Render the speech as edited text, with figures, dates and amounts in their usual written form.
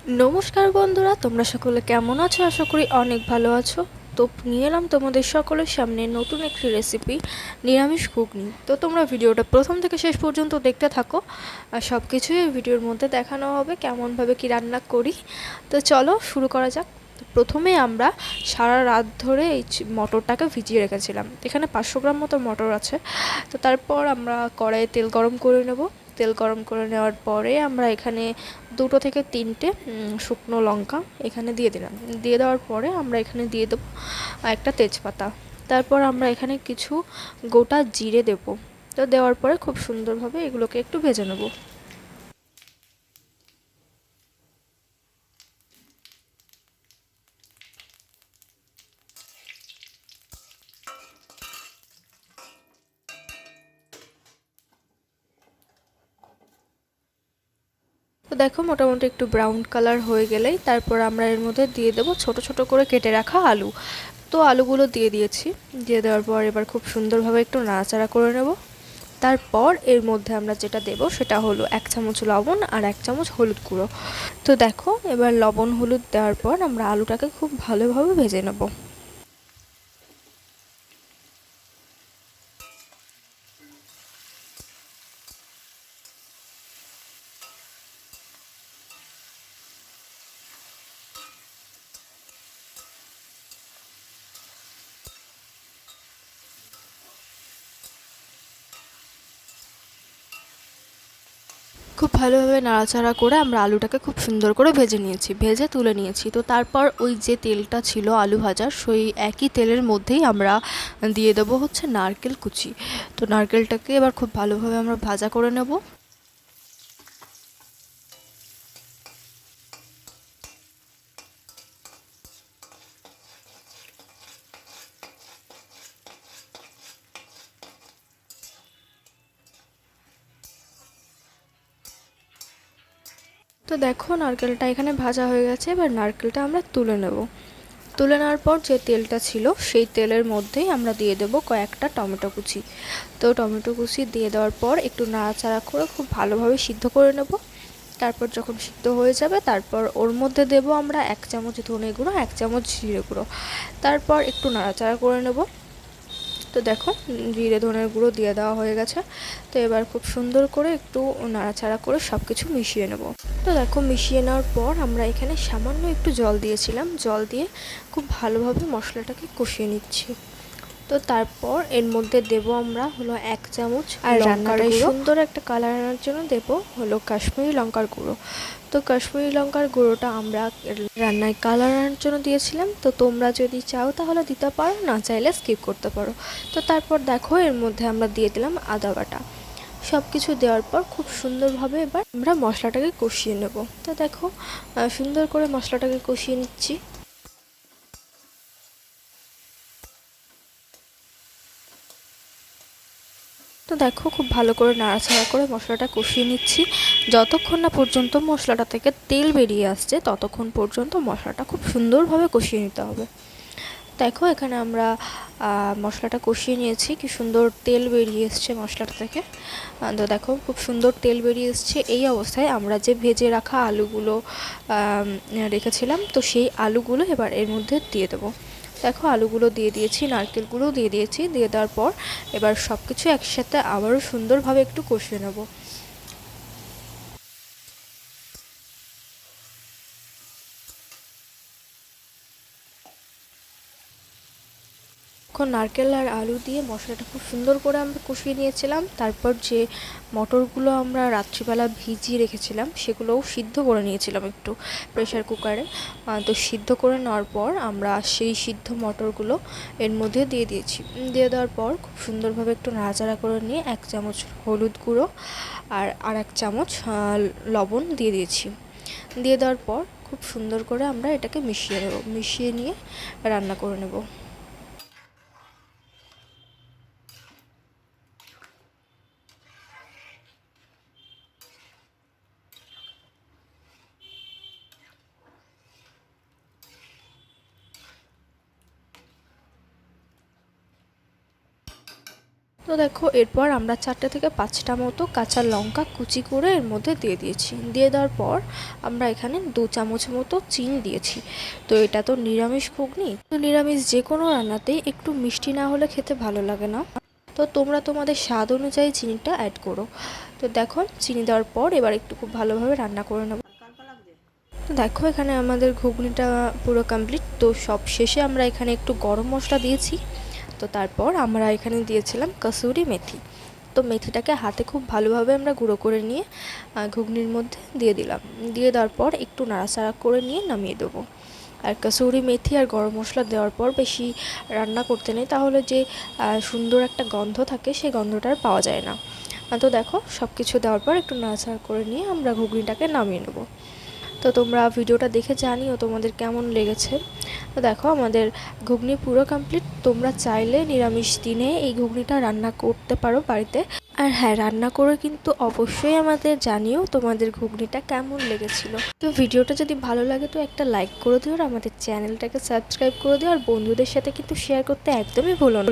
নমস্কার বন্ধুরা, তোমরা সকলে কেমন আছো? আশা করি অনেক ভালো আছো। তো নিয়ে এলাম তোমাদের সকলের সামনে নতুন একটি রেসিপি, নিরামিষ ঘুগনি। তো তোমরা ভিডিওটা প্রথম থেকে শেষ পর্যন্ত দেখতে থাকো, আর সব কিছুই এই ভিডিওর মধ্যে দেখানো হবে কেমনভাবে কি রান্না করি। তো চলো শুরু করা যাক। প্রথমে আমরা সারা রাত ধরে এই মটরটাকে ভিজিয়ে রেখেছিলাম। এখানে 500 গ্রাম মতো মটর আছে। তো তারপর আমরা কড়াইয়ে তেল গরম করে নেব। তেল গরম করে নেওয়ার পরে আমরা এখানে 2 থেকে 3টে শুকনো লঙ্কা এখানে দিয়ে দিলাম। দিয়ে দেওয়ার পরে আমরা এখানে দিয়ে দেবো একটা তেজপাতা। তারপর আমরা এখানে কিছু গোটা জিরে দেব। তো দেওয়ার পরে খুব সুন্দরভাবে এগুলোকে একটু ভেজে নেব। তো দেখো মোটামুটি একটু ব্রাউন কালার হয়ে গেলেই তারপর আমরা এর মধ্যে দিয়ে দেবো ছোট ছোট করে কেটে রাখা আলু। তো আলুগুলো দিয়ে দিয়েছি। দিয়ে দেওয়ার পর এবার খুব সুন্দরভাবে একটু নাড়াচাড়া করে নেব। তারপর এর মধ্যে আমরা যেটা দেব সেটা হলো 1 চামচ লবণ আর 1 চামচ হলুদ গুঁড়ো। তো দেখো এবার লবণ হলুদ দেওয়ার পর আমরা আলুটাকে খুব ভালোভাবে ভেজে নেব। খুব ভালোভাবে নাড়াচাড়া করে আমরা আলুটাকে খুব সুন্দর করে ভেজে নিয়েছি, ভেজে তুলে নিয়েছি। তো তারপর ওই যে তেলটা ছিল আলু ভাজার, সেই একই তেলের মধ্যেই আমরা দিয়ে দেবো হচ্ছে নারকেল কুচি। তো নারকেলটাকে এবার খুব ভালোভাবে আমরা ভাজা করে নেব। তো দেখো নারকেলটা এখানে ভাজা হয়ে গেছে। এবার নারকেলটা আমরা তুলে নেব। তুলে নেওয়ার পর যে তেলটা ছিল সেই তেলের মধ্যেই আমরা দিয়ে দেবো কয়েকটা টমেটো কুচি। তো টমেটো কুচি দিয়ে দেওয়ার পর একটু নাড়াচাড়া করে খুব ভালোভাবে সিদ্ধ করে নেব। তারপর যখন সিদ্ধ হয়ে যাবে তারপর ওর মধ্যে দেবো আমরা 1 চামচ ধনে গুঁড়ো, 1 চামচ জিরে গুঁড়ো। তারপর একটু নাড়াচাড়া করে নেব। তো দেখো জিরে ধনের গুঁড়ো দিয়ে দেওয়া হয়ে গেছে। তো এবার খুব সুন্দর করে একটু নাড়াচাড়া করে সব কিছু মিশিয়ে নেব। তো দেখো মিশিয়ে নেওয়ার পর আমরা এখানে সামান্য একটু জল দিয়েছিলাম। জল দিয়ে খুব ভালোভাবে মশলাটাকে কষিয়ে নিচ্ছি। তো তারপর এর মধ্যে দেব আমরা হলো 1 চামচ আর রান্নাটায় সুন্দর একটা কালার আনার জন্য দেব হলো কাশ্মীরি লঙ্কার গুঁড়ো। তো কাশ্মীরি লঙ্কার গুঁড়োটা আমরা রান্নায় কালার আনার জন্য দিয়েছিলাম। তো তোমরা যদি চাও তাহলে দিতে পারো, না চাইলে স্কিপ করতে পারো। তো তারপর দেখো এর মধ্যে আমরা দিয়ে দিলাম আদা বাটা। সব কিছু দেওয়ার পর খুব সুন্দরভাবে এবার আমরা মশলাটাকে কষিয়ে নেব। তো দেখো সুন্দর করে মশলাটাকে কষিয়ে নিচ্ছি। তো দেখো খুব ভালো করে নাড়াচাড়া করে মশলাটা কষিয়ে নিচ্ছি। যতক্ষণ না পর্যন্ত মশলাটা থেকে তেল বেরিয়ে আসছে ততক্ষণ পর্যন্ত মশলাটা খুব সুন্দরভাবে কষিয়ে নিতে হবে। দেখো এখানে আমরা মশলাটা কষিয়ে নিয়েছি, কি সুন্দর তেল বেরিয়ে এসছে মশলাটা থেকে। তো দেখো খুব সুন্দর তেল বেরিয়ে এসছে। এই অবস্থায় আমরা যে ভেজে রাখা আলুগুলো রেখেছিলাম, তো সেই আলুগুলো এবার এর মধ্যে দিয়ে দেবো। দেখো আলুগুলো দিয়ে দিয়েছি, নারকেলগুলোও দিয়ে দিয়েছি। দিয়ে দেওয়ার পর এবার সব কিছু একসাথে আবারও সুন্দরভাবে একটু কষিয়ে নেব। এখন নারকেল আর আলু দিয়ে মশলাটা খুব সুন্দর করে আমরা কষিয়ে নিয়েছিলাম। তারপর যে মটরগুলো আমরা রাত্রিবেলা ভিজিয়ে রেখেছিলাম সেগুলোও সিদ্ধ করে নিয়েছিলাম একটু প্রেশার কুকারে। তো সিদ্ধ করে নেওয়ার পর আমরা সেই সিদ্ধ মটরগুলো এর মধ্যে দিয়ে দিয়েছি। দিয়ে দেওয়ার পর খুব সুন্দরভাবে একটু নাড়াচাড়া করে নিয়ে 1 চামচ হলুদ গুঁড়ো আর 1 চামচ লবণ দিয়ে দিয়েছি। দিয়ে দেওয়ার পর খুব সুন্দর করে আমরা এটাকে মিশিয়ে নেব। মিশিয়ে নিয়ে রান্না করে নেব। তো দেখো এরপর আমরা 4টে থেকে 5টা মতো কাঁচা লঙ্কা কুচি করে এর মধ্যে দিয়ে দিয়েছি। দিয়ে দেওয়ার পর আমরা এখানে 2 চামচ মতো চিনি দিয়েছি। তো এটা তো নিরামিষ ঘুগনি, তো নিরামিষ যে কোনো রান্নাতেই একটু মিষ্টি না হলে খেতে ভালো লাগে না। তো তোমরা তোমাদের স্বাদ অনুযায়ী চিনিটা অ্যাড করো। তো দেখো চিনি দেওয়ার পর এবার একটু খুব ভালোভাবে রান্না করে নেব। তো দেখো এখানে আমাদের ঘুগনিটা পুরো কমপ্লিট। তো সব শেষে আমরা এখানে একটু গরম মশলা দিয়েছি। তো তারপর আমরা এখানে দিয়েছিলাম কসুরি মেথি। তো মেথিটাকে হাতে খুব ভালোভাবে আমরা গুঁড়ো করে নিয়ে ঘুগনির মধ্যে দিয়ে দিলাম। দিয়ে দেওয়ার পর একটু নাড়াচাড়া করে নিয়ে নামিয়ে দেবো। আর কসুরি মেথি আর গরম মশলা দেওয়ার পর বেশি রান্না করতে নেই, তাহলে যে সুন্দর একটা গন্ধ থাকে সেই গন্ধটা আর পাওয়া যায় না। তো দেখো সব কিছু দেওয়ার পর একটু নাড়াচাড়া করে নিয়ে আমরা ঘুগনিটাকে নামিয়ে নেবো। তো তোমরা ভিডিওটা দেখে জানিও তোমাদের কেমন লেগেছে। তো দেখো আমাদের ঘুগনি পুরো কমপ্লিট। তোমরা চাইলে নিরামিষ দিনে এই ঘুগনিটা রান্না করতে পারো বাড়িতে। আর হ্যাঁ, রান্না করে কিন্তু অবশ্যই আমাদের জানিও তোমাদের ঘুগনিটা কেমন লেগেছিল। তো ভিডিওটা যদি ভালো লাগে তো একটা লাইক করে দিও, আর আমাদের চ্যানেলটাকে সাবস্ক্রাইব করে দিও, আর বন্ধুদের সাথে কিন্তু শেয়ার করতে একদমই ভুলো না।